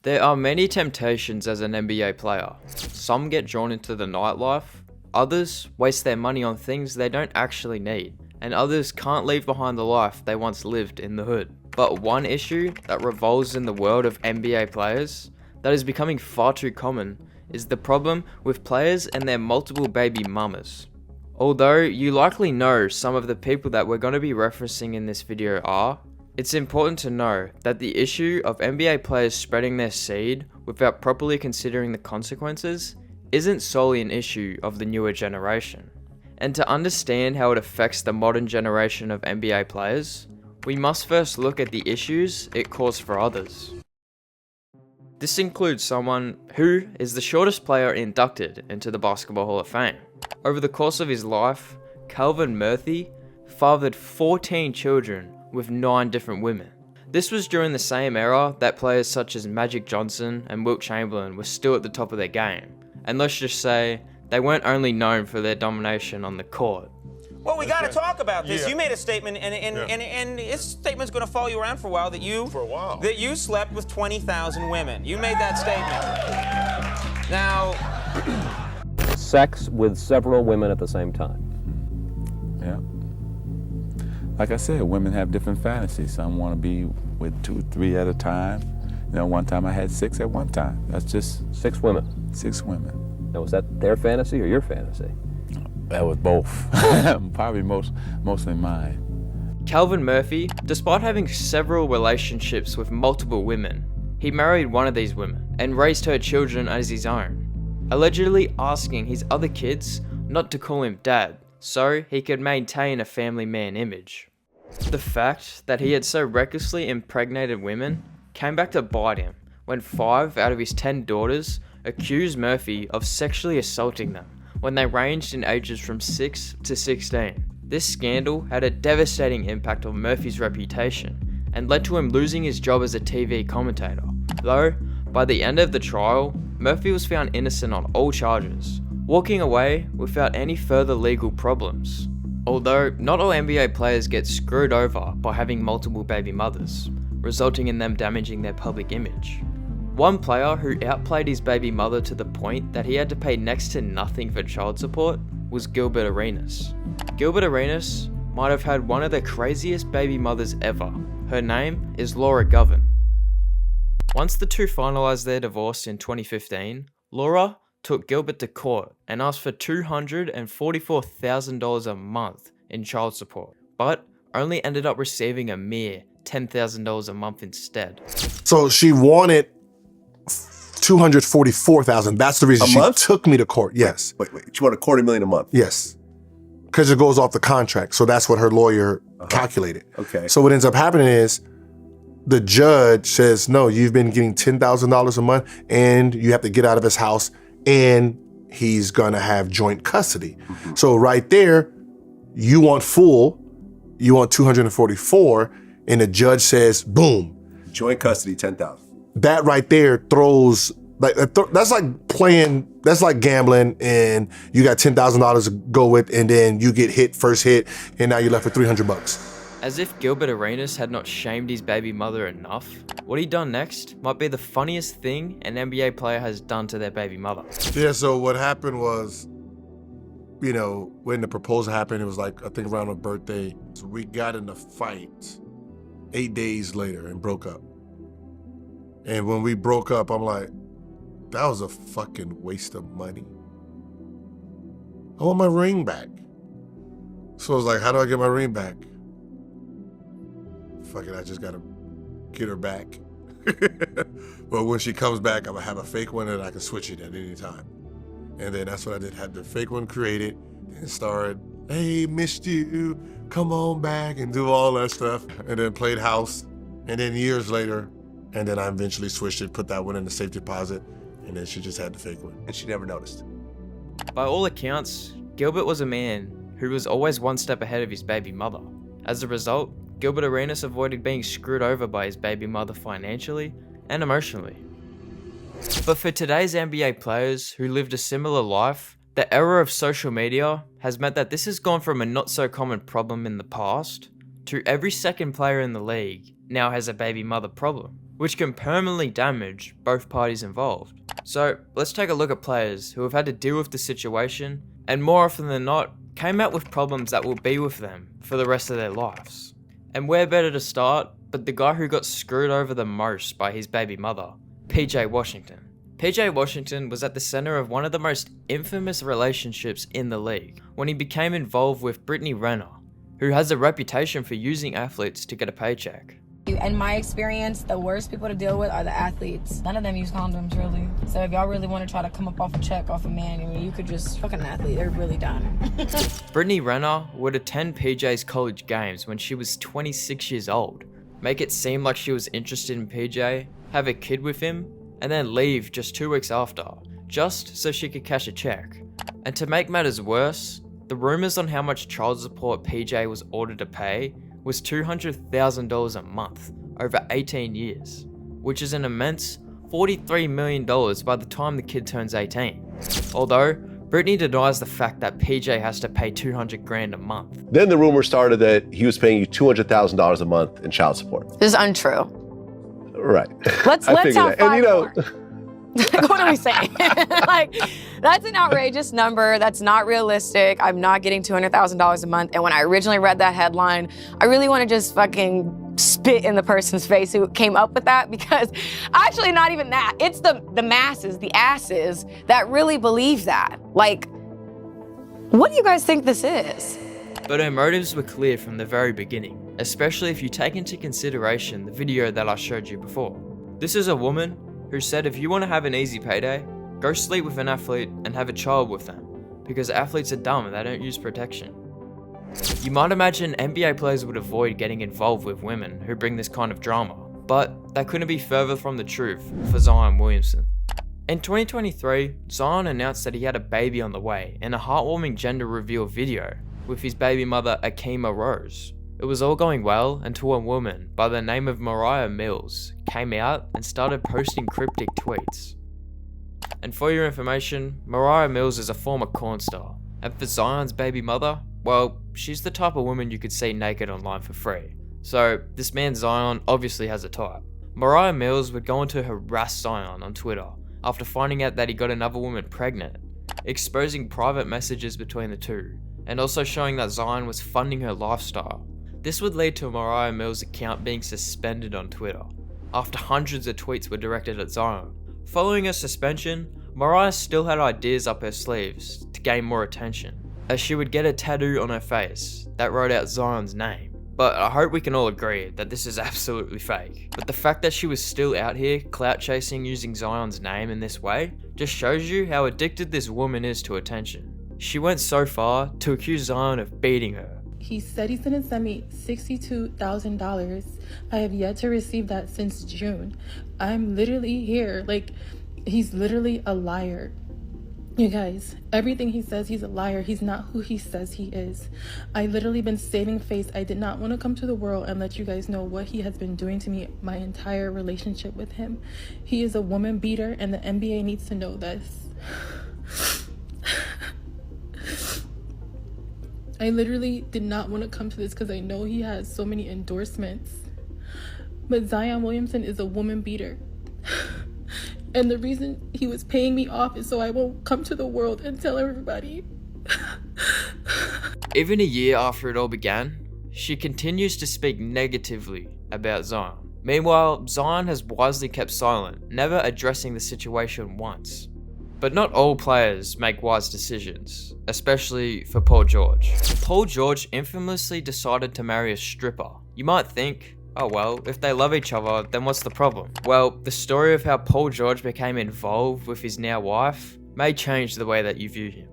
There are many temptations as an NBA player. Some get drawn into the nightlife, others waste their money on things they don't actually need, and others can't leave behind the life they once lived in the hood. But one issue that revolves in the world of NBA players that is becoming far too common is the problem with players and their multiple baby mamas. Although you likely know some of the people that we're going to be referencing in this video are, it's important to know that the issue of NBA players spreading their seed without properly considering the consequences isn't solely an issue of the newer generation. And to understand how it affects the modern generation of NBA players, we must first look at the issues it caused for others. This includes someone who is the shortest player inducted into the Basketball Hall of Fame. Over the course of his life, Calvin Murphy fathered 14 children with 9 different women. This was during the same era that players such as Magic Johnson and Wilt Chamberlain were still at the top of their game. And let's just say, they weren't only known for their domination on the court. Well, we got to talk about this. Yeah. You made a statement, and this statement's going to follow you around for a while. That you slept with 20,000 women. You made that statement. Now, sex with several women at the same time. Yeah. Like I said, women have different fantasies. Some want to be with 2, 3 at a time. You know, one time I had 6 at one time. That's just 6 women. 6 women. Now, was that their fantasy or your fantasy? That was both. Probably mostly mine. Calvin Murphy, despite having several relationships with multiple women, he married one of these women and raised her children as his own, allegedly asking his other kids not to call him dad so he could maintain a family man image. The fact that he had so recklessly impregnated women came back to bite him when 5 out of his 10 daughters accused Murphy of sexually assaulting them when they ranged in ages from 6 to 16. This scandal had a devastating impact on Murphy's reputation and led to him losing his job as a TV commentator. Though, by the end of the trial, Murphy was found innocent on all charges, walking away without any further legal problems. Although, not all NBA players get screwed over by having multiple baby mothers, resulting in them damaging their public image. One player who outplayed his baby mother to the point that he had to pay next to nothing for child support was Gilbert Arenas. Gilbert Arenas might have had one of the craziest baby mothers ever. Her name is Laura Govan. Once the two finalized their divorce in 2015, Laura took Gilbert to court and asked for $244,000 a month in child support, but only ended up receiving a mere $10,000 a month instead. So she wanted $244,000. That's the reason she took me to court. Yes. Wait. She wanted $250,000 a month. Yes. Because it goes off the contract. So that's what her lawyer calculated. Okay. So what ends up happening is the judge says, no, you've been getting $10,000 a month and you have to get out of his house and he's gonna have joint custody. Mm-hmm. So right there, you want full, you want 244, and the judge says, boom. Joint custody, 10,000. That right there throws, that's like playing, that's like gambling and you got $10,000 to go with and then you get hit, first hit, and now you're left with $300. As if Gilbert Arenas had not shamed his baby mother enough, what he done next might be the funniest thing an NBA player has done to their baby mother. Yeah, so what happened was, you know, when the proposal happened, it was like, I think around her birthday. So we got in a fight 8 days later and broke up. And when we broke up, I'm like, that was a fucking waste of money. I want my ring back. So I was like, how do I get my ring back? Fuck it, I just gotta get her back. But when she comes back, I'm gonna have a fake one and I can switch it at any time. And then that's what I did, had the fake one created and started, hey, missed you, come on back and do all that stuff. And then played house. And then years later, and then I eventually switched it, put that one in the safe deposit, and then she just had the fake one. And she never noticed. By all accounts, Gilbert was a man who was always one step ahead of his baby mother. As a result, Gilbert Arenas avoided being screwed over by his baby mother financially and emotionally. But for today's NBA players who lived a similar life, the era of social media has meant that this has gone from a not so common problem in the past to every second player in the league now has a baby mother problem. which can permanently damage both parties involved. So let's take a look at players who have had to deal with the situation and more often than not came out with problems that will be with them for the rest of their lives. And where better to start but the guy who got screwed over the most by his baby mother, PJ Washington. PJ Washington was at the center of one of the most infamous relationships in the league when he became involved with Brittany Renner, who has a reputation for using athletes to get a paycheck. In my experience, the worst people to deal with are the athletes. None of them use condoms, really. So if y'all really want to try to come up off a check off a man, I mean, you could just fuck an athlete. They're really done. Brittany Renner would attend PJ's college games when she was 26 years old, make it seem like she was interested in PJ, have a kid with him, and then leave just 2 weeks after, just so she could cash a check. And to make matters worse, the rumors on how much child support PJ was ordered to pay was $200,000 a month over 18 years, which is an immense $43 million by the time the kid turns 18. Although, Brittany denies the fact that PJ has to pay $200,000 a month. Then the rumor started that he was paying you $200,000 a month in child support. This is untrue. Right. Let's figured have that. And you know, what are we saying? Like, that's an outrageous number. That's not realistic. I'm not getting $200,000 a month. And when I originally read that headline, I really want to just fucking spit in the person's face who came up with that, because actually not even that. It's the masses, the asses that really believe that. Like, what do you guys think this is? But her motives were clear from the very beginning, especially if you take into consideration the video that I showed you before. This is a woman who said if you want to have an easy payday, go sleep with an athlete and have a child with them, because athletes are dumb and they don't use protection. You might imagine NBA players would avoid getting involved with women who bring this kind of drama, but that couldn't be further from the truth for Zion Williamson. In 2023, Zion announced that he had a baby on the way in a heartwarming gender reveal video with his baby mother Akima Rose. It was all going well until a woman by the name of Mariah Mills came out and started posting cryptic tweets. And for your information, Mariah Mills is a former corn star, and for Zion's baby mother, well, she's the type of woman you could see naked online for free. So this man Zion obviously has a type. Mariah Mills would go on to harass Zion on Twitter after finding out that he got another woman pregnant, exposing private messages between the two, and also showing that Zion was funding her lifestyle. This would lead to Mariah Mills' account being suspended on Twitter, after hundreds of tweets were directed at Zion. Following her suspension, Mariah still had ideas up her sleeves to gain more attention, as she would get a tattoo on her face that wrote out Zion's name. But I hope we can all agree that this is absolutely fake. But the fact that she was still out here clout chasing using Zion's name in this way just shows you how addicted this woman is to attention. She went so far to accuse Zion of beating her. He said he's gonna send me $62,000. I have yet to receive that since June. I'm literally here. Like, he's literally a liar. You guys, everything he says, he's a liar. He's not who he says he is. I literally been saving face. I did not want to come to the world and let you guys know what he has been doing to me my entire relationship with him. He is a woman beater, and the NBA needs to know this. I literally did not want to come to this because I know he has so many endorsements. But Zion Williamson is a woman beater. And the reason he was paying me off is so I won't come to the world and tell everybody. Even a year after it all began, she continues to speak negatively about Zion. Meanwhile, Zion has wisely kept silent, never addressing the situation once. But not all players make wise decisions, especially for Paul George. Paul George infamously decided to marry a stripper. You might think, oh well, if they love each other, then what's the problem? Well, the story of how Paul George became involved with his now wife may change the way that you view him.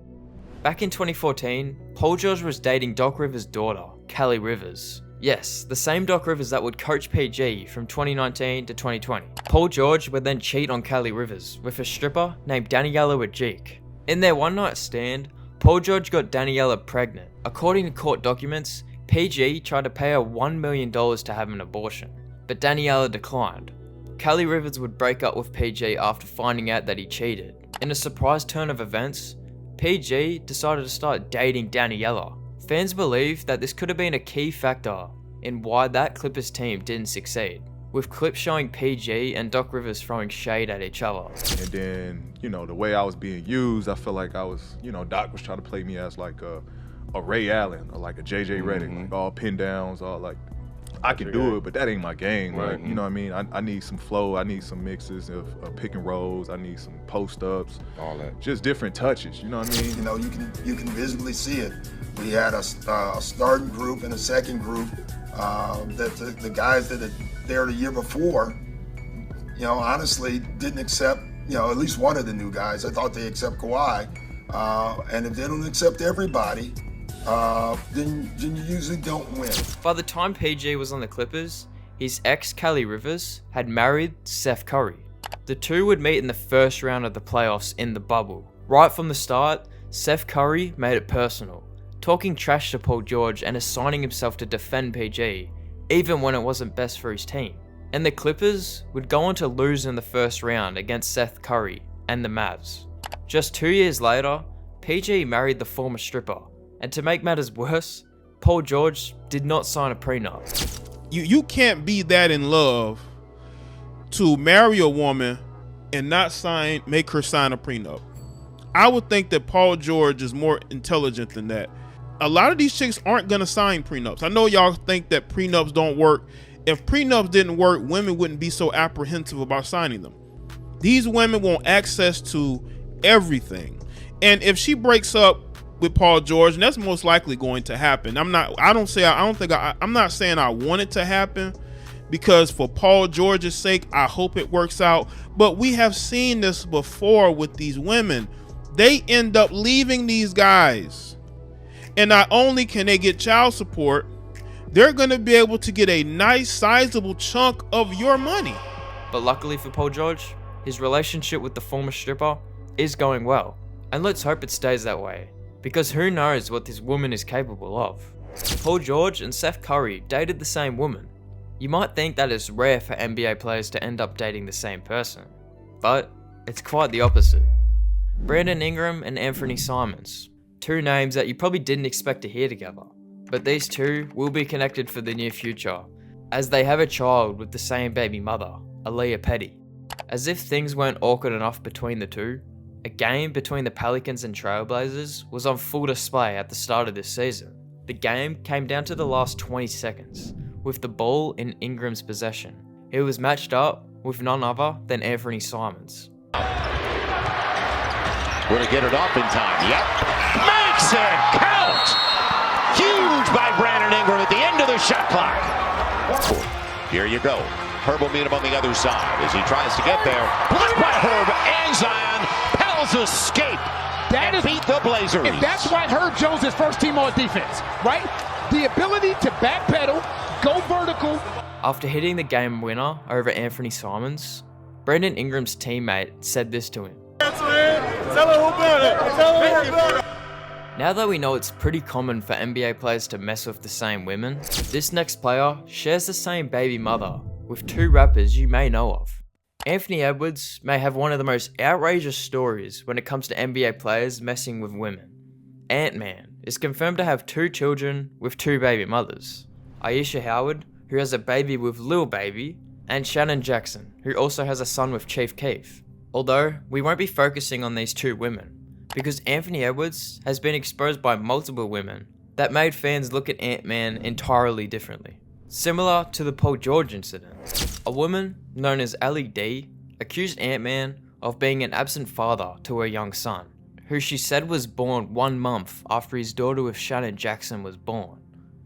Back in 2014, Paul George was dating Doc Rivers' daughter, Callie Rivers. Yes, the same Doc Rivers that would coach PG from 2019 to 2020. Paul George would then cheat on Callie Rivers with a stripper named Daniela Wajcik. In their one-night stand, Paul George got Daniela pregnant. According to court documents, PG tried to pay her $1 million to have an abortion, but Daniela declined. Callie Rivers would break up with PG after finding out that he cheated. In a surprise turn of events, PG decided to start dating Daniela. Fans believe that this could have been a key factor in why that Clippers team didn't succeed. with clips showing PG and Doc Rivers throwing shade at each other. And then, you know, the way I was being used, I feel like I was, you know, Doc was trying to play me as like a Ray Allen or like a JJ Redick, like all pin downs, all like, I can do it, but that ain't my game. Like, you know what I mean? I need some flow. I need some mixes of pick and rolls. I need some post ups. All that. Just different touches. You know what I mean? You know, you can visibly see it. We had a starting group and a second group. That the guys that had there the year before, you know, honestly didn't accept. You know, at least one of the new guys. I thought they accept Kawhi, and if they don't accept everybody. Then you usually don't win. By the time PG was on the Clippers, his ex Kelly Rivers had married Seth Curry. The two would meet in the first round of the playoffs in the bubble. Right from the start, Seth Curry made it personal, talking trash to Paul George and assigning himself to defend PG, even when it wasn't best for his team. And the Clippers would go on to lose in the first round against Seth Curry and the Mavs. Just 2 years later, PG married the former stripper. And to make matters worse, Paul George did not sign a prenup. You can't be that in love to marry a woman and not make her sign a prenup. I would think that Paul George is more intelligent than that. A lot of these chicks aren't gonna sign prenups. I know y'all think that prenups don't work. If prenups didn't work, women wouldn't be so apprehensive about signing them. These women want access to everything. And if she breaks up with Paul George, and that's most likely going to happen. I'm not saying I want it to happen, because for Paul George's sake, I hope it works out. But we have seen this before with these women. They end up leaving these guys. And not only can they get child support, they're going to be able to get a nice sizable chunk of your money. But luckily for Paul George, his relationship with the former stripper is going well. And let's hope it stays that way, because who knows what this woman is capable of. Paul George and Seth Curry dated the same woman. You might think that it's rare for NBA players to end up dating the same person, but it's quite the opposite. Brandon Ingram and Anthony Simons, two names that you probably didn't expect to hear together, but these two will be connected for the near future, as they have a child with the same baby mother, Aaliyah Petty. As if things weren't awkward enough between the two, a game between the Pelicans and Trailblazers was on full display at the start of this season. The game came down to the last 20 seconds, with the ball in Ingram's possession. He was matched up with none other than Anthony Simons. Will he get it off in time? Yep. Makes it count! Huge by Brandon Ingram at the end of the shot clock. Here you go. Herb will meet him on the other side as he tries to get there. Blocked by Herb and Zion. Pels escape and beat the Blazers. And that's why Herb Jones is first team on defense, right? The ability to backpedal, go vertical. After hitting the game winner over Anthony Simons, Brandon Ingram's teammate said this to him. Now that we know it's pretty common for NBA players to mess with the same women, this next player shares the same baby mother with two rappers you may know of. Anthony Edwards may have one of the most outrageous stories when it comes to NBA players messing with women. Ant-Man is confirmed to have 2 children with 2 baby mothers. Aisha Howard, who has a baby with Lil Baby, and Shannon Jackson, who also has a son with Chief Keef. Although, we won't be focusing on these 2 women, because Anthony Edwards has been exposed by multiple women that made fans look at Ant-Man entirely differently. Similar to the Paul George incident, a woman known as Ellie D accused Ant-Man of being an absent father to her young son, who she said was born 1 month after his daughter with Shannon Jackson was born.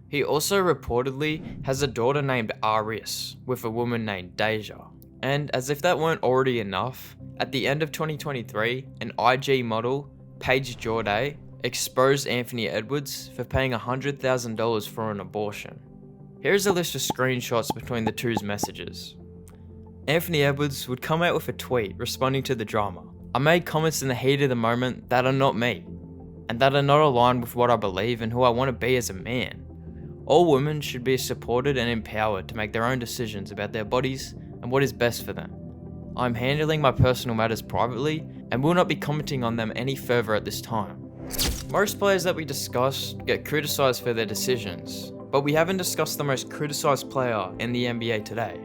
He also reportedly has a daughter named Aris with a woman named Deja. And as if that weren't already enough, at the end of 2023, an IG model, Paige Jordan, exposed Anthony Edwards for paying $100,000 for an abortion. Here's a list of screenshots between the two's messages. Anthony Edwards would come out with a tweet responding to the drama. I made comments in the heat of the moment that are not me, and that are not aligned with what I believe and who I want to be as a man. All women should be supported and empowered to make their own decisions about their bodies and what is best for them. I'm handling my personal matters privately and will not be commenting on them any further at this time. Most players that we discuss get criticised for their decisions, but we haven't discussed the most criticised player in the NBA today.